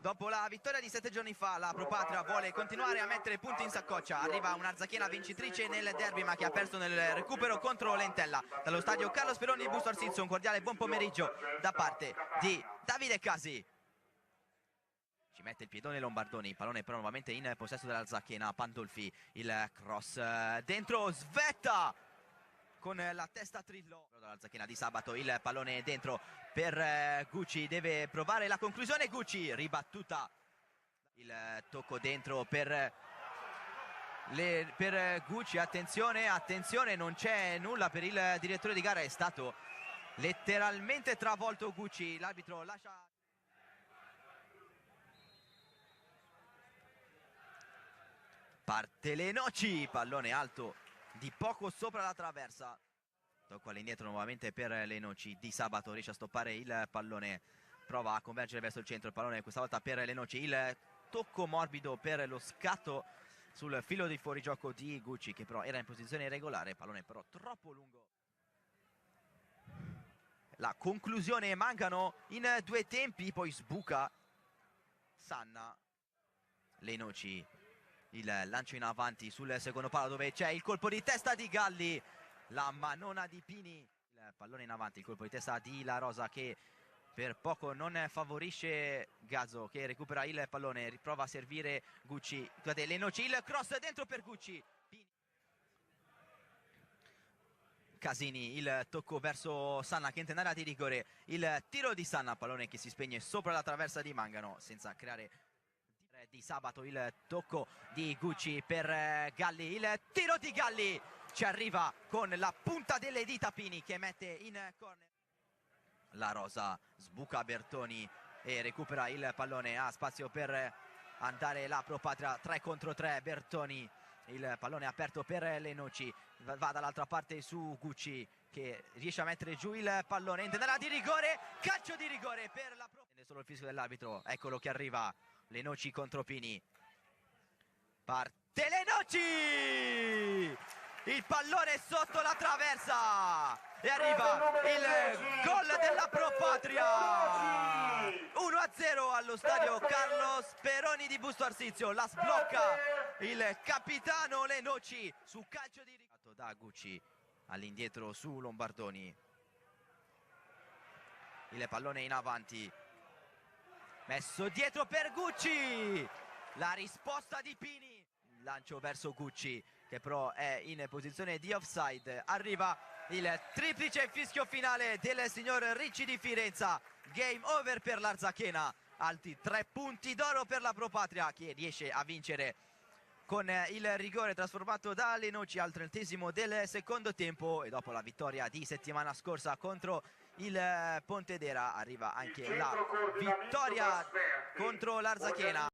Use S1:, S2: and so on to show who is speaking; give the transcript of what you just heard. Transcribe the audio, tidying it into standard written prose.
S1: Dopo la vittoria di 7 giorni fa, la Pro Patria vuole continuare a mettere punti in saccoccia. Arriva un'Arzachena vincitrice nel derby, ma che ha perso nel recupero contro l'Entella. Dallo stadio Carlo Speroni di Busto Arsizio, un cordiale buon pomeriggio da parte di Davide Casi. Ci mette il piedone Lombardoni, pallone però nuovamente in possesso dell'Arzachena. Pandolfi, il cross dentro, Svetta con la testa Trillo dall'Arzachena di Sabato, il pallone dentro per Gucci, deve provare la conclusione. Gucci, ribattuta, il tocco dentro per Gucci. Attenzione, non c'è nulla per il direttore di gara, è stato letteralmente travolto Gucci. L'arbitro lascia. Parte Lenoci, pallone alto di poco sopra la traversa. Tocco all'indietro nuovamente per Lenoci. Di Sabato riesce a stoppare il pallone, prova a convergere verso il centro. Il pallone questa volta per Lenoci, il tocco morbido per lo scatto sul filo di fuorigioco di Gucci, che però era in posizione regolare. Pallone però troppo lungo. La conclusione, mancano in due tempi, poi sbuca Sanna. Lenoci, il lancio in avanti sul secondo palo dove c'è il colpo di testa di Galli, la manona di Pini, il pallone in avanti, il colpo di testa di La Rosa che per poco non favorisce Gazzo, che recupera il pallone, riprova a servire Gucci. Guardate, Lenoci, il cross dentro per Gucci. Pini. Casini, il tocco verso Sanna che entra in area di rigore, il tiro di Sanna, pallone che si spegne sopra la traversa di Mangano senza creare. Di Sabato, il tocco di Gucci per Galli, il tiro di Galli ci arriva con la punta delle dita Pini che mette in corner. La Rosa sbuca Bertoni e recupera il pallone, ha spazio per andare la Pro Patria 3 contro 3. Bertoni, il pallone aperto per Lenoci, va dall'altra parte su Gucci che riesce a mettere giù il pallone, entra nella di rigore, calcio di rigore per la Pro Patria. Solo il fischio dell'arbitro, eccolo che arriva. Lenoci contro Pini, parte Lenoci, il pallone sotto la traversa e arriva il gol della Pro Patria. 1-0 allo stadio Carlo Speroni di Busto Arsizio, la sblocca il capitano Lenoci su calcio di rigore da Gucci all'indietro su Lombardoni, il pallone in avanti messo dietro per Gucci, la risposta di Pini, lancio verso Gucci che però è in posizione di offside. Arriva il triplice fischio finale del signor Ricci di Firenze, game over per l'Arzachena, altri 3 punti d'oro per la Pro Patria che riesce a vincere con il rigore trasformato da Lenoci al 30° del secondo tempo. E dopo la vittoria di settimana scorsa contro il Pontedera arriva anche la vittoria contro l'Arzachena.